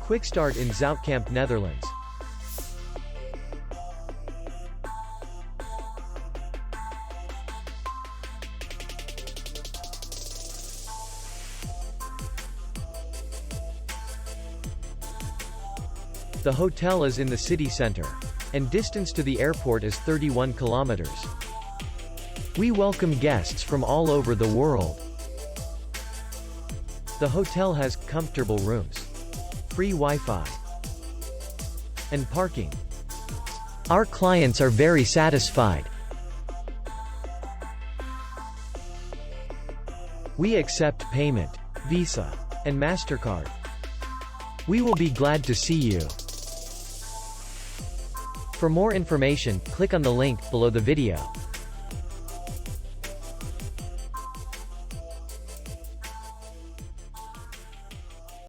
Kwikstaart in Zoutkamp, Netherlands. The hotel is in the city center, and distance to the airport is 31 kilometers. We welcome guests from all over the world. The hotel has comfortable rooms, free Wi-Fi, and parking. Our clients are very satisfied. We accept payment, Visa, and MasterCard. We will be glad to see you. For more information, click on the link below the video.